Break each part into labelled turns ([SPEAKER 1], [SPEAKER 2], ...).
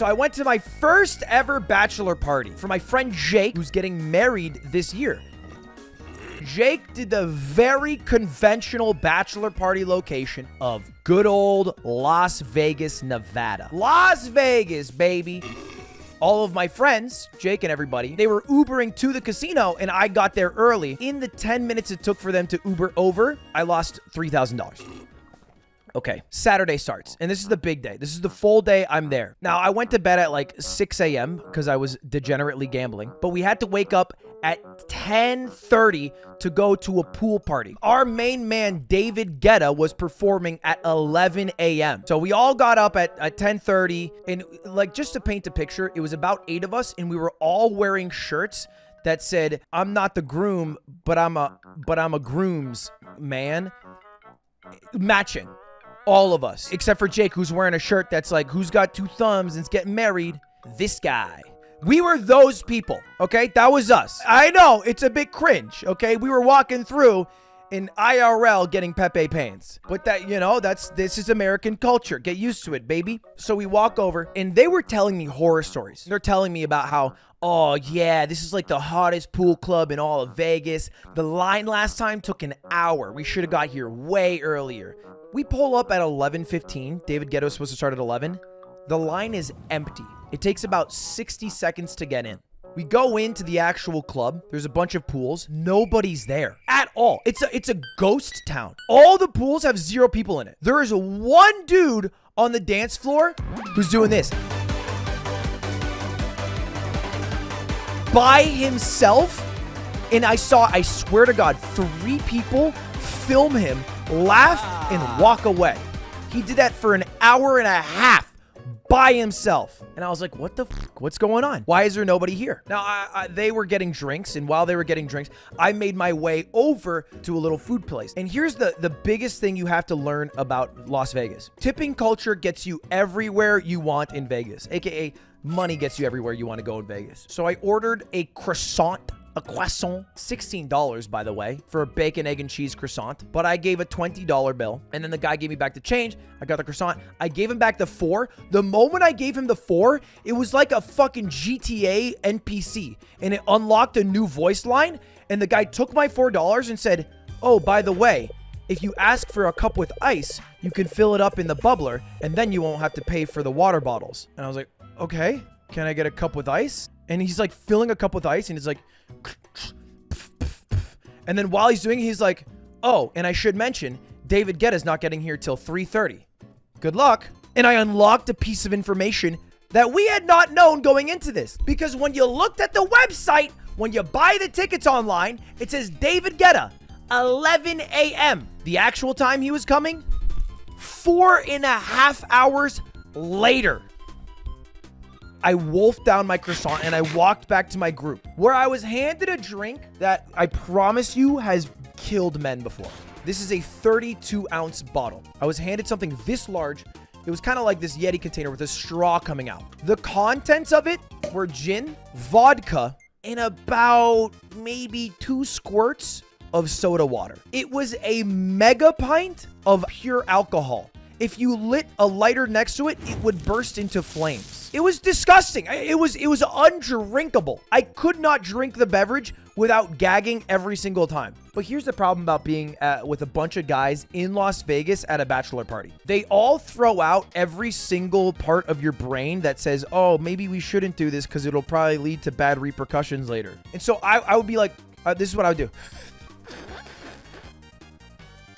[SPEAKER 1] So I went to my first ever bachelor party for my friend Jake, who's getting married this year. Jake did the very conventional bachelor party location of good old Las Vegas, Nevada. Las Vegas, baby. All of my friends, Jake and everybody, they were Ubering to the casino, and I got there early. In the 10 minutes it took for them to Uber over, I lost $3,000. Okay, Saturday starts, and this is the big day. This is the full day I'm there. Now, I went to bed at like 6 a.m. because I was degenerately gambling, but we had to wake up at 10:30 to go to a pool party. Our main man, David Guetta, was performing at 11 a.m. So we all got up at 10:30, and like just to paint a picture, it was about 8 of us, and we were all wearing shirts that said, "I'm not the groom, but I'm a groom's man," matching. All of us, except for Jake, who's wearing a shirt that's like, "Who's got 2 thumbs and's getting married?" This guy. We were those people, okay? That was us. I know, it's a bit cringe, okay? We were walking through in IRL getting Pepe pants. But that, you know, this is American culture. Get used to it, baby. So we walk over, and they were telling me horror stories. They're telling me about how, oh yeah, this is like the hottest pool club in all of Vegas. The line last time took an hour. We should have got here way earlier. We pull up at 11:15. David Guetta was supposed to start at 11. The line is empty. It takes about 60 seconds to get in. We go into the actual club. There's a bunch of pools. Nobody's there at all. It's a ghost town. All the pools have 0 people in it. There is one dude on the dance floor who's doing this by himself. And I swear to God, 3 people film him, laugh, and walk away. He did that for an hour and a half by himself. And I was like, what the fuck? What's going on? Why is there nobody here? Now, they were getting drinks, and while they were getting drinks, I made my way over to a little food place. And here's the biggest thing you have to learn about Las Vegas. Tipping culture gets you everywhere you want in Vegas, aka money gets you everywhere you want to go in Vegas. So I ordered a croissant, $16, by the way, for a bacon, egg, and cheese croissant. But I gave a $20 bill, and then the guy gave me back the change. I got the croissant. I gave him back the 4. The moment I gave him the 4, it was like a fucking GTA NPC, and it unlocked a new voice line, and the guy took my $4 and said, "Oh, by the way, if you ask for a cup with ice, you can fill it up in the bubbler, and then you won't have to pay for the water bottles." And I was like, okay, can I get a cup with ice? And he's like filling a cup with ice, and he's like, and then while he's doing it, he's like, "Oh, and I should mention, David Guetta's not getting here till 3:30. Good luck." And I unlocked a piece of information that we had not known going into this. Because when you looked at the website, when you buy the tickets online, it says David Guetta, 11 a.m. The actual time he was coming, 4.5 hours later. I wolfed down my croissant and I walked back to my group, where I was handed a drink that I promise you has killed men before. This is a 32-ounce bottle. I was handed something this large. It was kind of like this Yeti container with a straw coming out. The contents of it were gin, vodka, and about maybe 2 squirts of soda water. It was a mega pint of pure alcohol. If you lit a lighter next to it, it would burst into flames. It was disgusting. It was undrinkable. I could not drink the beverage without gagging every single time. But here's the problem about being with a bunch of guys in Las Vegas at a bachelor party. They all throw out every single part of your brain that says, "Oh, maybe we shouldn't do this because it'll probably lead to bad repercussions later." And so I would be like, this is what I would do.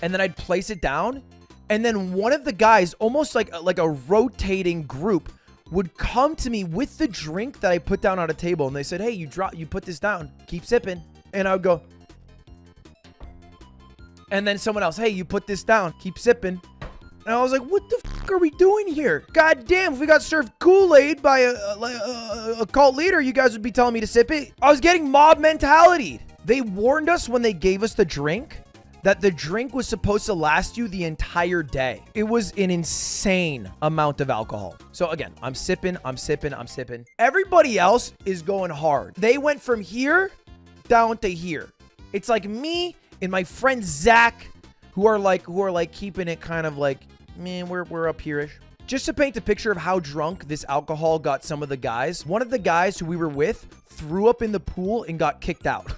[SPEAKER 1] And then I'd place it down. And then one of the guys, almost like a rotating group, would come to me with the drink that I put down on a table. And they said, "Hey, you put this down. Keep sipping." And I would go. And then someone else, "Hey, you put this down. Keep sipping." And I was like, what the fuck are we doing here? God damn, if we got served Kool-Aid by a cult leader, you guys would be telling me to sip it. I was getting mob mentality. They warned us when they gave us the drink that the drink was supposed to last you the entire day. It was an insane amount of alcohol. So again, I'm sipping. Everybody else is going hard. They went from here down to here. It's like me and my friend Zach, who are like keeping it kind of like, man, we're up here-ish. Just to paint a picture of how drunk this alcohol got some of the guys, one of the guys who we were with threw up in the pool and got kicked out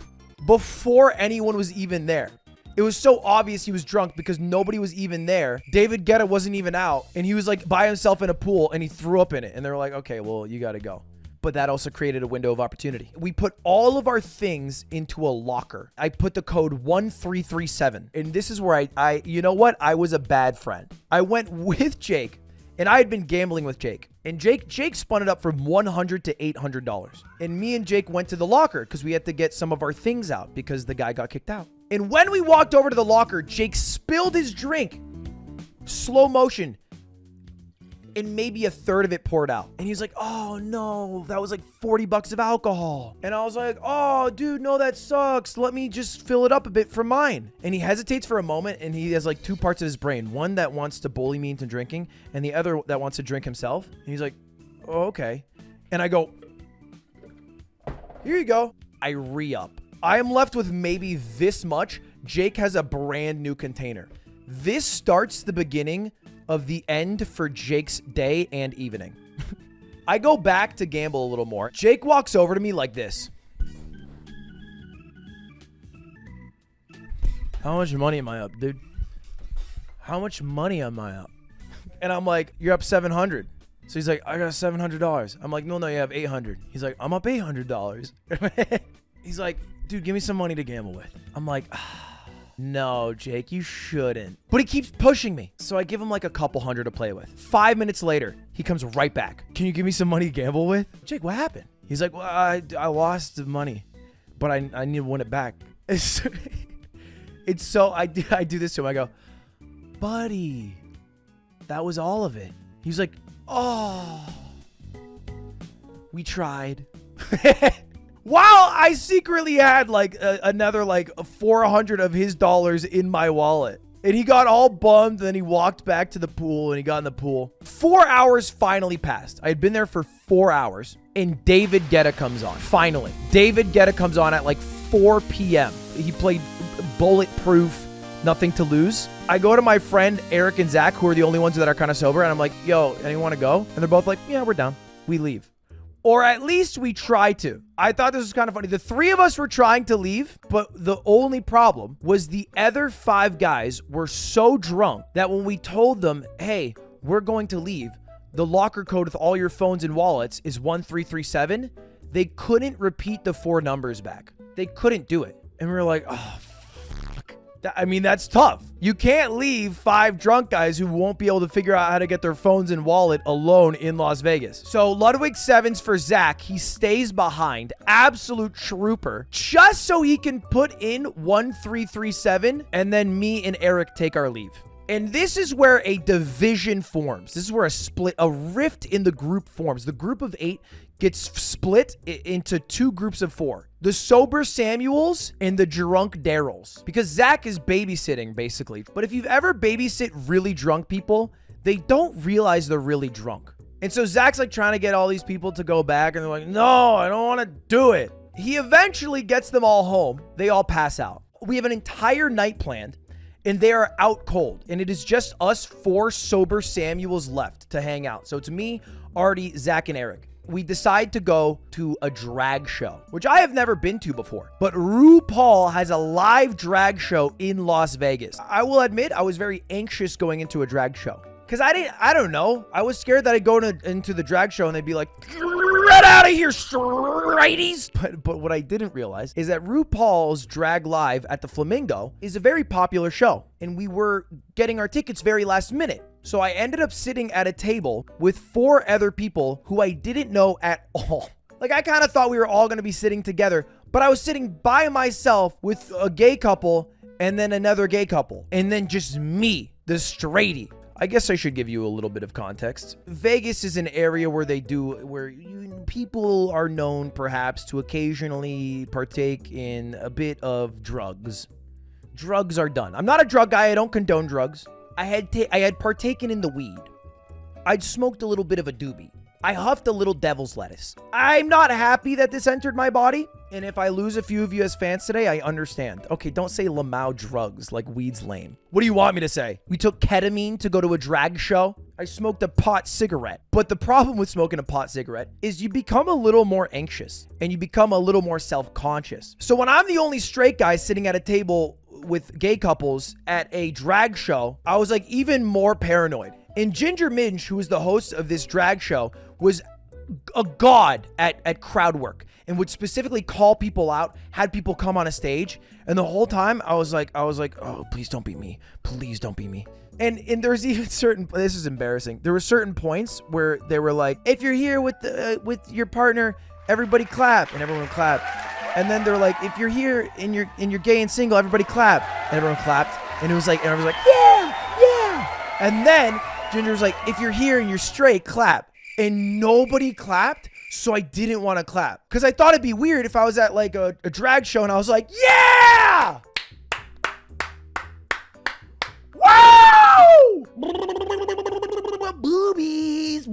[SPEAKER 1] before anyone was even there. It was so obvious he was drunk because nobody was even there. David Guetta wasn't even out, and he was like by himself in a pool, and he threw up in it. And they were like, okay, well, you got to go. But that also created a window of opportunity. We put all of our things into a locker. I put the code 1337. And this is where I you know what? I was a bad friend. I went with Jake, and I had been gambling with Jake. And Jake spun it up from $100 to $800. And me and Jake went to the locker because we had to get some of our things out because the guy got kicked out. And when we walked over to the locker, Jake spilled his drink. Slow motion. And maybe a third of it poured out. And he's like, oh no, that was like $40 of alcohol. And I was like, oh dude, no, that sucks. Let me just fill it up a bit for mine. And he hesitates for a moment, and he has like two parts of his brain. One that wants to bully me into drinking, and the other that wants to drink himself. And he's like, oh, okay. And I go, here you go. I re-up. I am left with maybe this much. Jake has a brand new container. This starts the beginning of the end for Jake's day and evening. I go back to gamble a little more. Jake walks over to me like this. How much money am I up, dude? How much money am I up? And I'm like, you're up 700. So he's like, I got $700. I'm like, no, you have 800. He's like, I'm up $800. He's like, dude, give me some money to gamble with. I'm like, no, Jake, you shouldn't. But he keeps pushing me. So I give him like a couple hundred to play with. 5 minutes later, he comes right back. Can you give me some money to gamble with? Jake, what happened? He's like, well, I lost the money, but I need to win it back. It's so, I do this to him. I go, buddy, that was all of it. He's like, oh, we tried. While I secretly had like another like 400 of his dollars in my wallet. And he got all bummed. Then he walked back to the pool and he got in the pool. 4 hours finally passed. I had been there for 4 hours. And David Guetta comes on. Finally. David Guetta comes on at like 4 p.m. He played Bulletproof, Nothing to Lose. I go to my friend Eric and Zach, who are the only ones that are kind of sober. And I'm like, yo, anyone want to go? And they're both like, yeah, we're down. We leave. Or at least we try to. I thought this was kind of funny. The three of us were trying to leave, but the only problem was the other 5 guys were so drunk that when we told them, hey, we're going to leave, the locker code with all your phones and wallets is 1337, they couldn't repeat the 4 numbers back. They couldn't do it. And we were like, oh, fuck. I mean, that's tough. You can't leave 5 drunk guys who won't be able to figure out how to get their phones and wallet alone in Las Vegas. So Ludwig 7s for Zach. He stays behind. Absolute trooper. Just so he can put in 1337, and then me and Eric take our leave. And this is where a division forms. This is where a rift in the group forms. The group of 8 gets split into 2 groups of 4. The sober Samuels and the drunk Daryls. Because Zach is babysitting, basically. But if you've ever babysit really drunk people, they don't realize they're really drunk. And so Zach's like trying to get all these people to go back, and they're like, no, I don't want to do it. He eventually gets them all home. They all pass out. We have an entire night planned, and they are out cold. And it is just us 4 sober Samuels left to hang out. So it's me, Artie, Zach, and Eric. We decide to go to a drag show, which I have never been to before. But RuPaul has a live drag show in Las Vegas. I will admit I was very anxious going into a drag show. Because I don't know. I was scared that I'd go into the drag show and they'd be like, get out of here, straighties. But what I didn't realize is that RuPaul's Drag Live at the Flamingo is a very popular show. And we were getting our tickets very last minute. So I ended up sitting at a table with 4 other people who I didn't know at all. Like, I kind of thought we were all going to be sitting together, but I was sitting by myself with a gay couple and then another gay couple. And then just me, the straightie. I guess I should give you a little bit of context. Vegas is an area where people are known perhaps to occasionally partake in a bit of drugs. Drugs are done. I'm not a drug guy. I don't condone drugs. I had partaken in the weed. I'd smoked a little bit of a doobie. I huffed a little devil's lettuce. I'm not happy that this entered my body. And if I lose a few of you as fans today, I understand. Okay, don't say Lamau drugs like weed's lame. What do you want me to say? We took ketamine to go to a drag show? I smoked a pot cigarette. But the problem with smoking a pot cigarette is you become a little more anxious and you become a little more self-conscious. So when I'm the only straight guy sitting at a table with gay couples at a drag show, I was like even more paranoid. And Ginger Minge, who was the host of this drag show, was a god at crowd work and would specifically call people out, had people come on a stage. And the whole time I was like, oh, please don't be me. Please don't be me. And there was even certain, this is embarrassing. There were certain points where they were like, if you're here with your partner, everybody clap, and everyone would clap. And then they're like, if you're here and you're gay and single, everybody clap, and everyone clapped. And it was like, and everyone was like, yeah. And then Ginger was like, if you're here and you're straight, clap. And nobody clapped, so I didn't want to clap. Because I thought it'd be weird if I was at like a drag show and I was like, yeah! Wow! Boobies.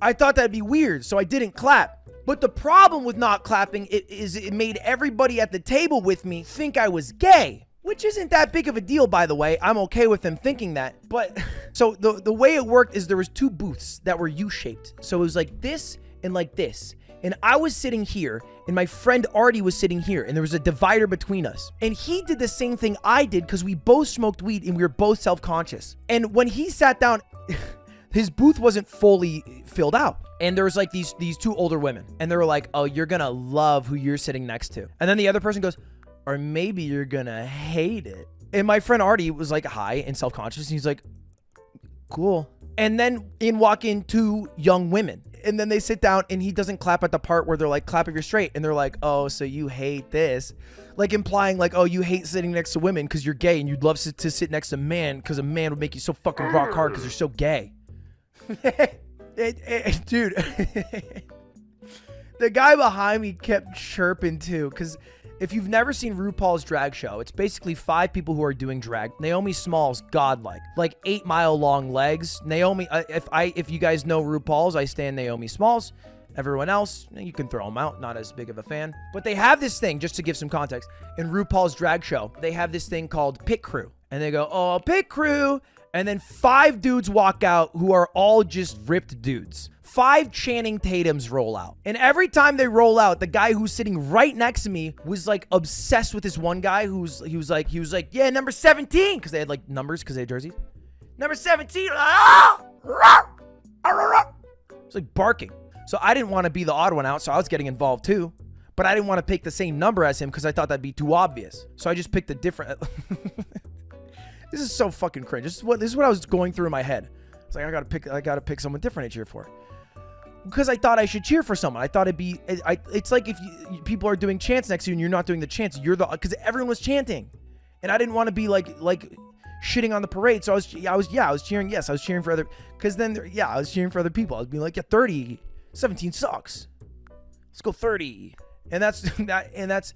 [SPEAKER 1] I thought that'd be weird, so I didn't clap. But the problem with not clapping is it made everybody at the table with me think I was gay. Which isn't that big of a deal, by the way. I'm okay with them thinking that. But so the way it worked is there was two booths that were U-shaped. So it was like this and like this. And I was sitting here and my friend Artie was sitting here and there was a divider between us. And he did the same thing I did because we both smoked weed and we were both self-conscious. And when he sat down, his booth wasn't fully filled out. And there was like these two older women. And they were like, oh, you're gonna love who you're sitting next to. And then the other person goes, or maybe you're gonna hate it. And my friend Artie was like high and self-conscious. And he's like, cool. And then walk in two young women. And then they sit down and he doesn't clap at the part where they're like, clap if you're straight. And they're like, oh, so you hate this. Like implying like, oh, you hate sitting next to women because you're gay and you'd love to sit next to a man because a man would make you so fucking rock hard because you're so gay. Dude, the guy behind me kept chirping too because if you've never seen RuPaul's drag show, it's basically 5 people who are doing drag. Naomi Smalls, godlike, like 8-mile long legs. Naomi, if you guys know RuPaul's, I stand Naomi Smalls. Everyone else, you can throw them out. Not as big of a fan. But they have this thing, just to give some context, in RuPaul's drag show, they have this thing called Pit Crew. And they go, oh, Pit Crew. And then 5 dudes walk out who are all just ripped dudes. 5 Channing Tatums roll out. And every time they roll out, the guy who's sitting right next to me was like obsessed with this one guy he was like, yeah, number 17. Because they had like numbers because they had jerseys. Number 17. It's like barking. So I didn't want to be the odd one out, so I was getting involved too. But I didn't want to pick the same number as him because I thought that'd be too obvious. So I just picked a different... This is so fucking cringe. This is what I was going through in my head. It's like I gotta pick someone different to cheer for. Because I thought I should cheer for someone. I thought it'd be... It's like if people are doing chants next to you and you're not doing the chants, you're the... Because everyone was chanting. And I didn't want to be like shitting on the parade. So I was cheering. Yes, I was cheering for other... Because then, I was cheering for other people. I was being like, yeah, 30. 17 sucks. Let's go 30. And that's...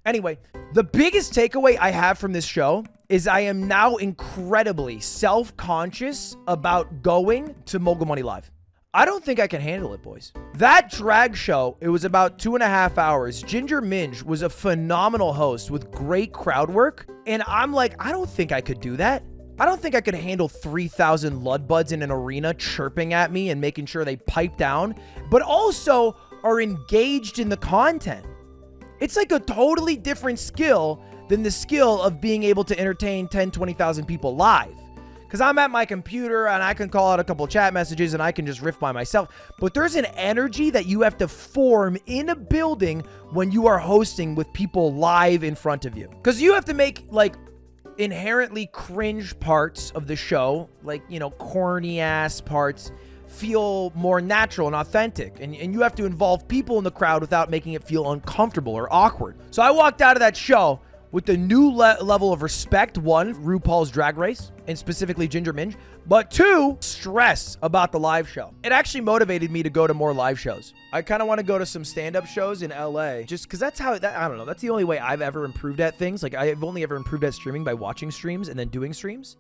[SPEAKER 1] Anyway, the biggest takeaway I have from this show is I am now incredibly self-conscious about going to Mogul Money Live. I don't think I can handle it, boys. That drag show, it was about 2.5 hours. Ginger Minge was a phenomenal host with great crowd work. And I'm like, I don't think I could do that. I don't think I could handle 3,000 Ludbuds in an arena chirping at me and making sure they pipe down, but also are engaged in the content. It's like a totally different skill than the skill of being able to entertain 10, 20,000 people live. Because I'm at my computer and I can call out a couple chat messages and I can just riff by myself. But there's an energy that you have to form in a building when you are hosting with people live in front of you. Because you have to make like inherently cringe parts of the show, like, you know, corny ass parts, feel more natural and authentic. And you have to involve people in the crowd without making it feel uncomfortable or awkward. So I walked out of that show with a new level of respect. 1, RuPaul's Drag Race, and specifically Ginger Minge. But 2, stress about the live show. It actually motivated me to go to more live shows. I kind of want to go to some stand-up shows in LA, just because that's how, I don't know, that's the only way I've ever improved at things. Like, I've only ever improved at streaming by watching streams and then doing streams.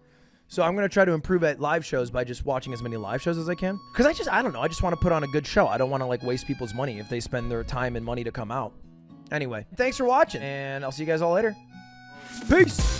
[SPEAKER 1] So I'm going to try to improve at live shows by just watching as many live shows as I can. Because I don't know, I just want to put on a good show. I don't want to, like, waste people's money if they spend their time and money to come out. Anyway, thanks for watching, and I'll see you guys all later. Peace!